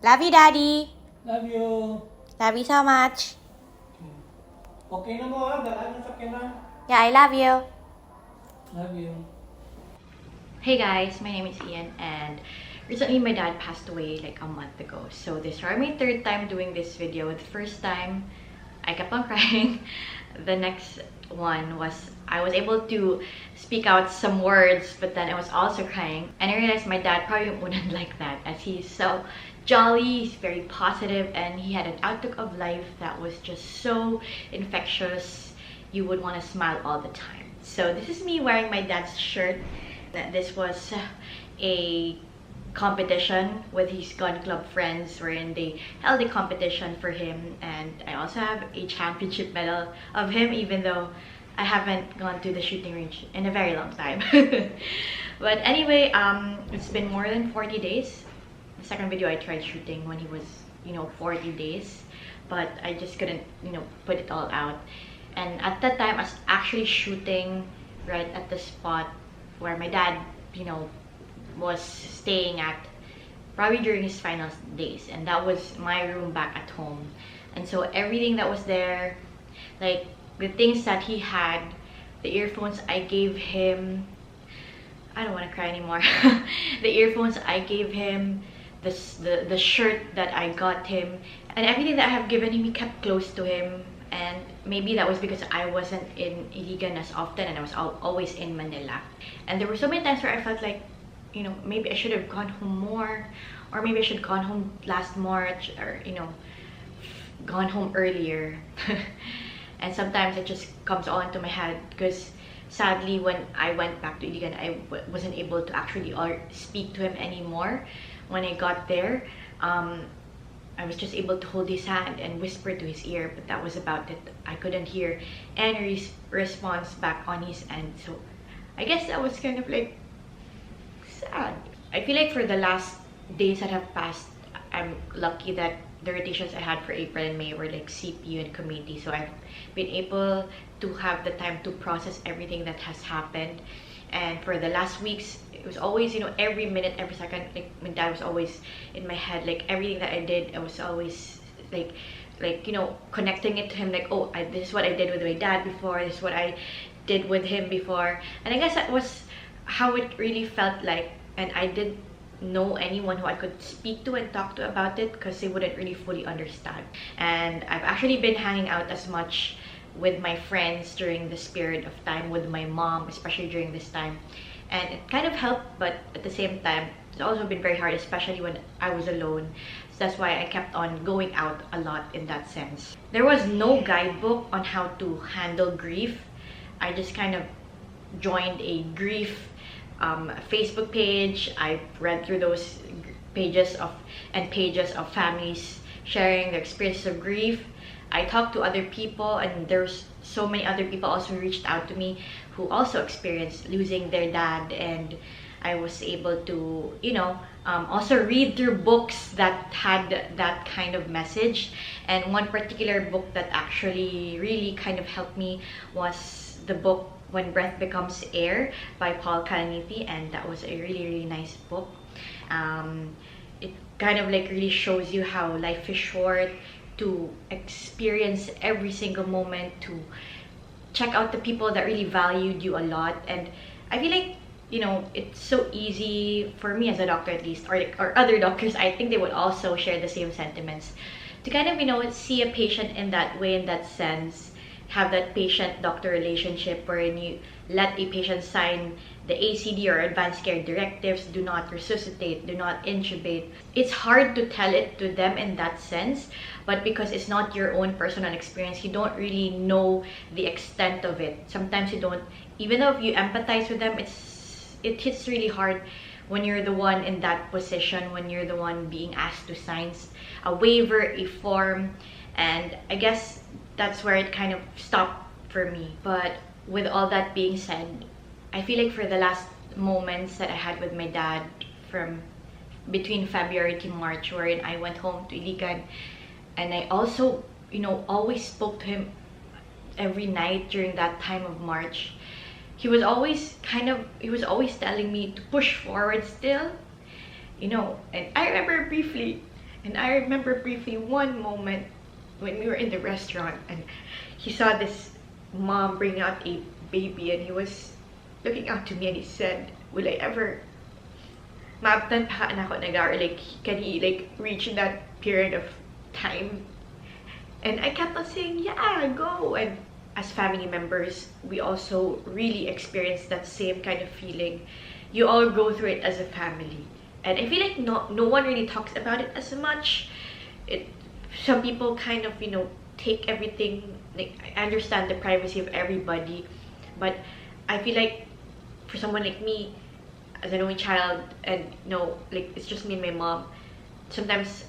Love you, Daddy. Love you. Love you so much. Okay na mo ha, dalaan na sa kina. Yeah, I love you. Love you. Hey guys, my name is Ian and recently my dad passed away like a month ago. So this is my third time doing this video. The first time I kept on crying. The next one was I was able to speak out some words, but then I was also crying. And I realized my dad probably wouldn't like that as he's so jolly, he's very positive, and he had an outlook of life that was just so infectious. You would want to smile all the time. So this is me wearing my dad's shirt. This was a competition with his gun club friends wherein they held a competition for him, and I also have a championship medal of him even though I haven't gone to the shooting range in a very long time. But anyway, it's been more than 40 days. The second video I tried shooting when he was 40 days, but I just couldn't put it all out. And at that time I was actually shooting right at the spot where my dad was staying at, probably during his final days, and that was my room back at home. And so everything that was there, like the things that he had, the earphones I gave him, I don't want to cry anymore. The earphones I gave him, the shirt that I got him, and everything that I have given him, he kept close to him. And maybe that was because I wasn't in Iligan as often and I was always in Manila. And there were so many times where I felt like, maybe I should have gone home more, or maybe I should have gone home last March, or gone home earlier. And sometimes it just comes all into my head because sadly when I went back to Iligan, I wasn't able to actually speak to him anymore. When I got there, I was just able to hold his hand and whisper to his ear, but that was about it. I couldn't hear any response back on his end. So I guess that was kind of like sad. I feel like for the last days that have passed, I'm lucky that the rotations I had for April and May were like CPU and community. So I've been able to have the time to process everything that has happened. And for the last weeks, it was always, every minute, every second, like my dad was always in my head. Like everything that I did, I was always like connecting it to him. Like, oh, this is what I did with my dad before. This is what I did with him before. And I guess that was how it really felt like. And I didn't know anyone who I could speak to and talk to about it because they wouldn't really fully understand. And I've actually been hanging out as much with my friends during this period of time, with my mom, especially during this time. And it kind of helped, but at the same time, it's also been very hard, especially when I was alone. So that's why I kept on going out a lot in that sense. There was no guidebook on how to handle grief. I just kind of joined a grief Facebook page. I read through those pages of families sharing their experiences of grief. I talked to other people, and there's so many other people also reached out to me who also experienced losing their dad, and I was able to also read through books that had that kind of message. And one particular book that actually really kind of helped me was the book When Breath Becomes Air by Paul Kalanithi, and that was a really nice book. It kind of like really shows you how life is short, to experience every single moment, to check out the people that really valued you a lot. And I feel like it's so easy for me as a doctor, at least, or other doctors, I think they would also share the same sentiments, to kind of see a patient in that way, in that sense, have that patient-doctor relationship wherein you let a patient sign the ACD or advanced care directives, do not resuscitate, do not intubate. It's hard to tell it to them in that sense, but because it's not your own personal experience, you don't really know the extent of it. Sometimes you don't, even though if you empathize with them, it hits really hard when you're the one in that position, when you're the one being asked to sign a waiver, a form. And I guess that's where it kind of stopped for me. But with all that being said, I feel like for the last moments that I had with my dad from between February to March, wherein I went home to Iligan, and I also, always spoke to him every night during that time of March. He was always telling me to push forward still, and I remember briefly And I remember briefly one moment when we were in the restaurant and he saw this mom bring out a baby and he was looking out to me and he said, will I ever maabtan pa na ako nagar, like can he like reach that period of time? And I kept on saying, yeah, go. And as family members, we also really experience that same kind of feeling. You all go through it as a family. And I feel like no one really talks about it as much. Some people kind of, you know, take everything, like I understand the privacy of everybody, but I feel like for someone like me, as an only child, and you know, like it's just me and my mom, sometimes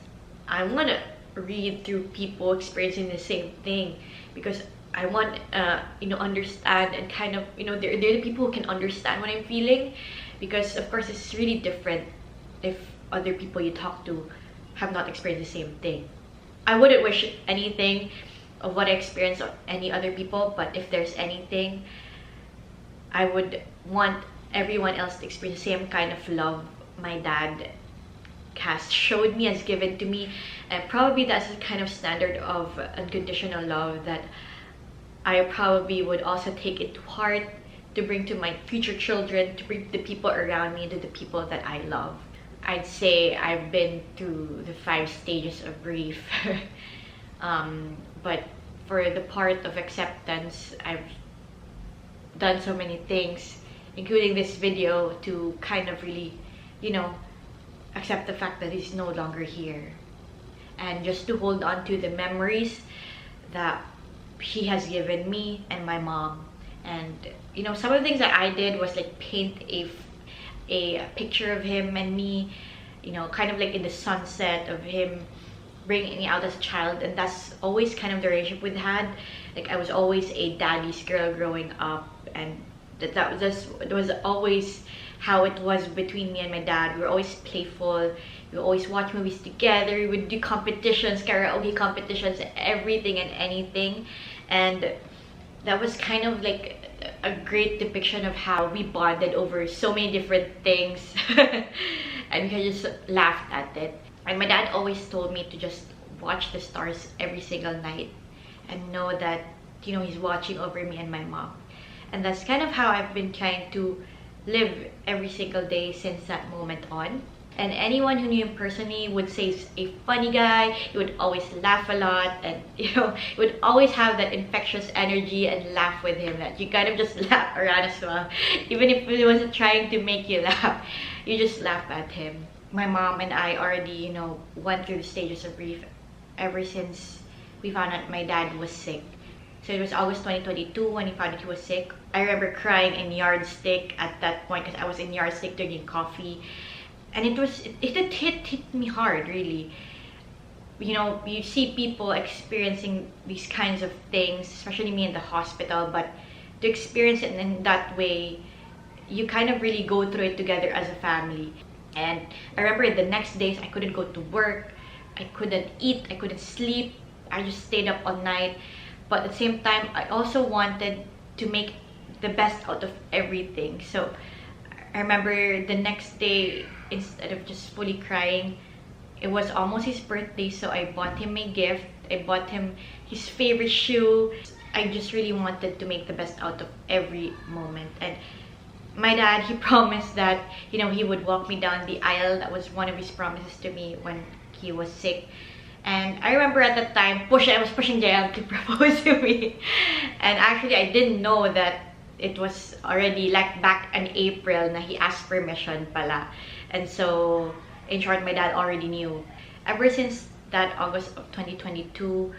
I want to read through people experiencing the same thing because I want you know, understand and kind of, you know, they're the people who can understand what I'm feeling, because of course it's really different if other people you talk to have not experienced the same thing. I wouldn't wish anything of what I experienced on any other people, but if there's anything, I would want everyone else to experience the same kind of love my dad has showed me, has given to me, and probably that's the kind of standard of unconditional love that I probably would also take it to heart to bring to my future children, to bring the people around me, to the people that I love. I'd say I've been through the 5 stages of grief. But for the part of acceptance, I've done so many things, including this video, to kind of really, you know, accept the fact that he's no longer here. And just to hold on to the memories that he has given me and my mom. And you know, some of the things that I did was like paint a picture of him and me, you know, kind of like in the sunset of him bringing me out as a child. And that's always kind of the relationship we had. Like I was always a daddy's girl growing up, and that was always how it was between me and my dad. We were always playful, we would always watch movies together, we would do competitions, karaoke competitions, everything and anything. And that was kind of like a great depiction of how we bonded over so many different things. And we just laughed at it. And my dad always told me to just watch the stars every single night and know that, you know, he's watching over me and my mom. And that's kind of how I've been trying to live every single day since that moment on. And anyone who knew him personally would say he's a funny guy. He would always laugh a lot, and you know, he would always have that infectious energy and laugh with him that you kind of just laugh around as well. Even if he wasn't trying to make you laugh, you just laugh at him. My mom and I already, you know, went through the stages of grief ever since we found out my dad was sick. So it was August 2022 when he found out he was sick. I remember crying in Yardstick at that point because I was in Yardstick drinking coffee. And it hit me hard, really. You know, you see people experiencing these kinds of things, especially me in the hospital, but to experience it in that way, you kind of really go through it together as a family. And I remember the next days I couldn't go to work, I couldn't eat, I couldn't sleep, I just stayed up all night. But at the same time, I also wanted to make the best out of everything. So I remember the next day, instead of just fully crying, it was almost his birthday, so I bought him a gift. I bought him his favorite shoe. I just really wanted to make the best out of every moment. And my dad, he promised that, you know, he would walk me down the aisle. That was one of his promises to me when he was sick. And I remember at that time, I was pushing JL to propose to me. And actually, I didn't know that it was already like back in April na he asked permission pala. And so, in short, my dad already knew. Ever since that August of 2022,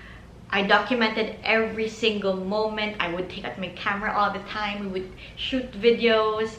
I documented every single moment. I would take out my camera all the time. We would shoot videos.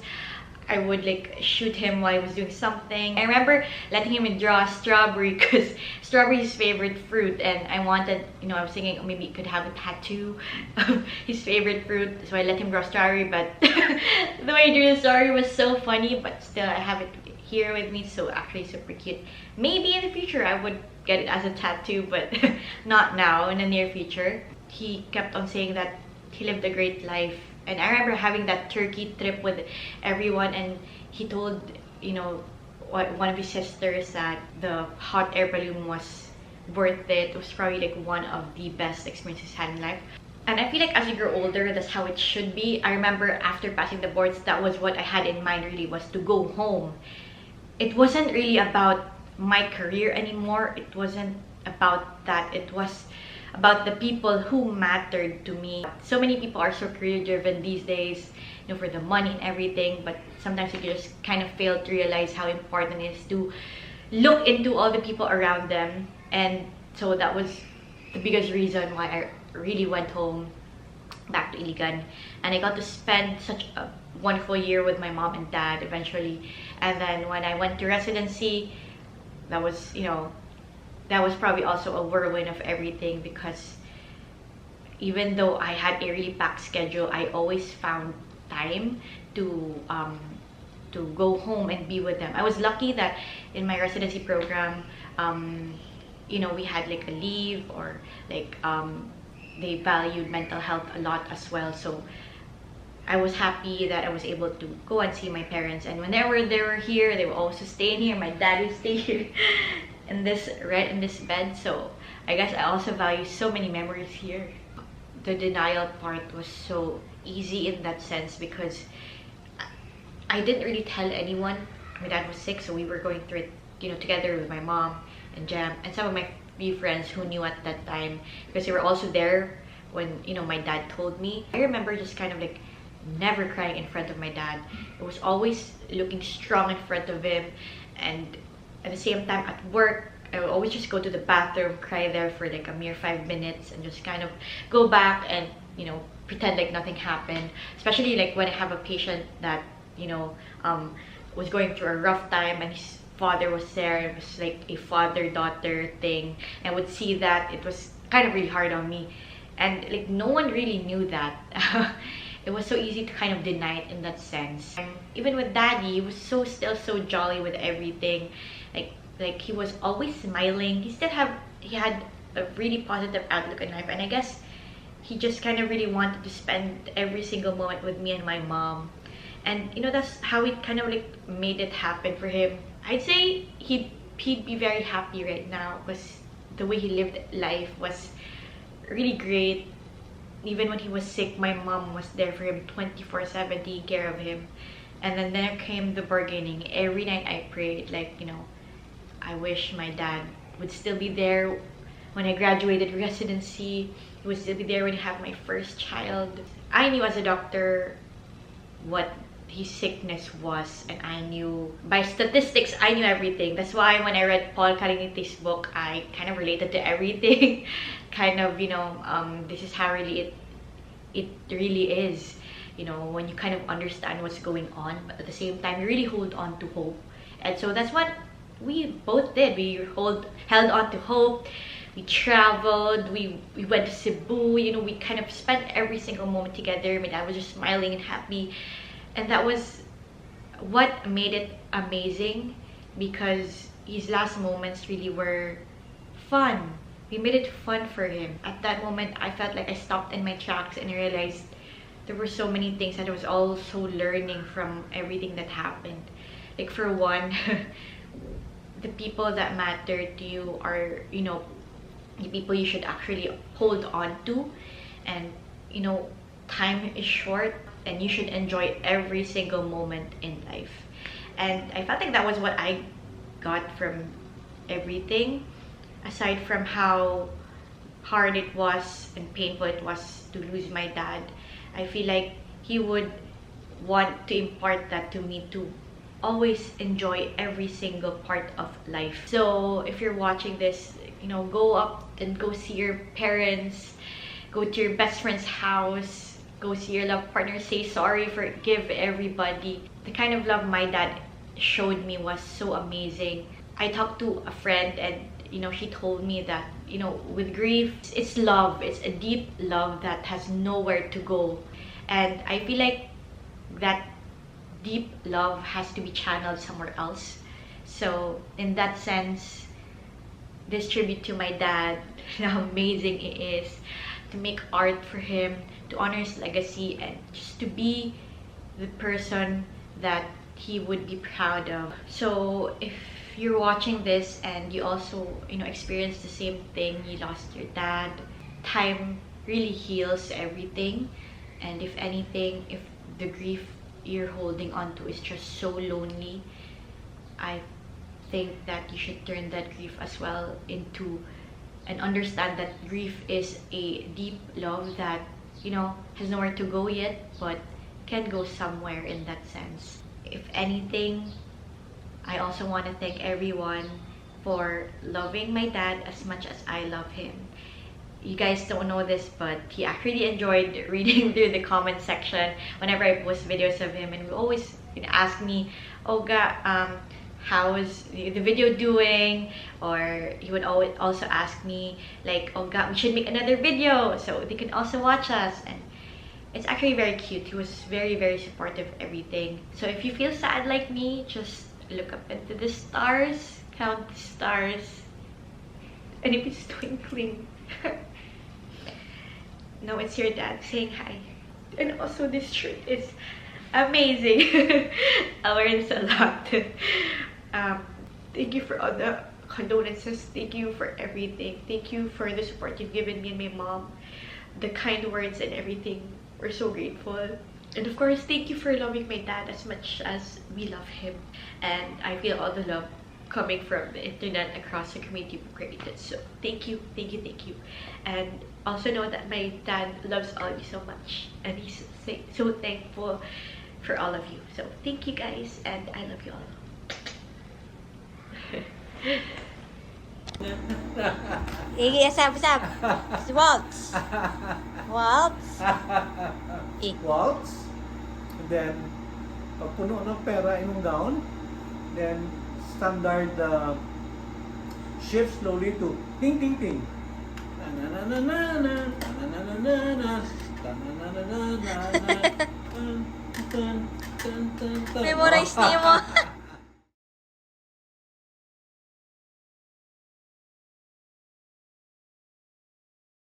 I would like shoot him while he was doing something. I remember letting him draw a strawberry because strawberry is his favorite fruit, and I wanted, you know, I was thinking, oh, maybe he could have a tattoo of his favorite fruit. So I let him draw strawberry, but the way he drew the strawberry was so funny, but still I have it here with me, so actually super cute. Maybe in the future I would get it as a tattoo, but not now, in the near future. He kept on saying that he lived a great life. And I remember having that Turkey trip with everyone, and he told, you know, one of his sisters that the hot air balloon was worth it. It was probably like one of the best experiences I had in life. And I feel like as you grow older, that's how it should be. I remember after passing the boards, that was what I had in mind really, was to go home. It wasn't really about my career anymore. It wasn't about that. It was about the people who mattered to me. So many people are so career driven these days, you know, for the money and everything, but sometimes you just kind of fail to realize how important it is to look into all the people around them. And so that was the biggest reason why I really went home back to Iligan, and I got to spend such a wonderful year with my mom and dad eventually. And then when I went to residency, that was, you know, that was probably also a whirlwind of everything, because even though I had a really packed schedule, I always found time to go home and be with them. I was lucky that in my residency program, you know, we had like a leave, or like they valued mental health a lot as well. So I was happy that I was able to go and see my parents, and whenever they were here, they would also stay in here. My dad would stay here in this bed. So I guess I also value so many memories here. The denial part was so easy in that sense, because I didn't really tell anyone. My dad was sick, so we were going through it, you know, together with my mom and Jam and some of my few friends who knew at that time, because they were also there when, you know, my dad told me. I remember just kind of like never crying in front of my dad. It was always looking strong in front of him, and at the same time at work, I would always just go to the bathroom, cry there for like a mere 5 minutes, and just kind of go back and, you know, pretend like nothing happened. Especially like when I have a patient that, you know, was going through a rough time, and his father was there. It was like a father-daughter thing. I would see that. It was kind of really hard on me, and like no one really knew that. It was so easy to kind of deny it in that sense. And even with daddy, he was still so jolly with everything. Like he was always smiling. He had a really positive outlook in life, and I guess he just kind of really wanted to spend every single moment with me and my mom. And you know, that's how it kind of like made it happen for him. I'd say he'd be very happy right now, because the way he lived life was really great. Even when he was sick, my mom was there for him 24/7, taking care of him. And then there came the bargaining. Every night I prayed, like, you know, I wish my dad would still be there when I graduated residency. He would still be there when I have my first child. I knew as a doctor what his sickness was, and I knew by statistics, I knew everything. That's why when I read Paul Kaliniti's book, I kind of related to everything. Kind of, you know, this is how really it really is, you know, when you kind of understand what's going on, but at the same time you really hold on to hope. And so that's what we both did. We held on to hope. We traveled, we went to Cebu, you know, we kind of spent every single moment together. My dad was just smiling and happy, and that was what made it amazing, because his last moments really were fun. We made it fun for him. At that moment, I felt like I stopped in my tracks, and I realized there were so many things that I was also learning from everything that happened. Like, for one, the people that matter to you are, you know, the people you should actually hold on to. And, you know, time is short, and you should enjoy every single moment in life. And I felt like that was what I got from everything. Aside from how hard it was and painful it was to lose my dad, I feel like he would want to impart that to me, to always enjoy every single part of life. So if you're watching this, you know, go up and go see your parents, go to your best friend's house, go see your love partner, say sorry, forgive everybody. The kind of love my dad showed me was so amazing. I talked to a friend, and you know, she told me that, you know, with grief, it's love. It's a deep love that has nowhere to go. And I feel like that deep love has to be channeled somewhere else. So in that sense, this tribute to my dad, how amazing it is to make art for him, to honor his legacy, and just to be the person that he would be proud of. So if you're watching this and you also, experienced the same thing, you lost your dad, time really heals everything. And if anything, if the grief you're holding on to is just so lonely, I think that you should turn that grief as well into, and understand that grief is a deep love that, has nowhere to go yet, but can go somewhere in that sense. If anything, I also want to thank everyone for loving my dad as much as I love him. You guys don't know this, but he actually enjoyed reading through the comment section whenever I post videos of him, and he always ask me, Olga, how's the video doing? Or he would always also ask me like, Olga, we should make another video so they can also watch us. And it's actually very cute. He was very, very supportive of everything. So if you feel sad like me, just look up into the stars, count the stars, and if it's twinkling, no, it's your dad saying hi. And also this shirt is amazing. I learned a lot. Thank you for all the condolences. Thank you for everything. Thank you for the support you've given me and my mom. The kind words and everything. We're so grateful. And of course, thank you for loving my dad as much as we love him. And I feel all the love coming from the internet across the community we created. So thank you, thank you, thank you. And also know that my dad loves all of you so much. And he's so thankful for all of you. So thank you guys, and I love you all. Iggy, sab. Waltz. Waltz. Waltz. And then, pag puno ng pera in yung gown, then standard shift slowly to ting ting ting. Memorize niyo mo.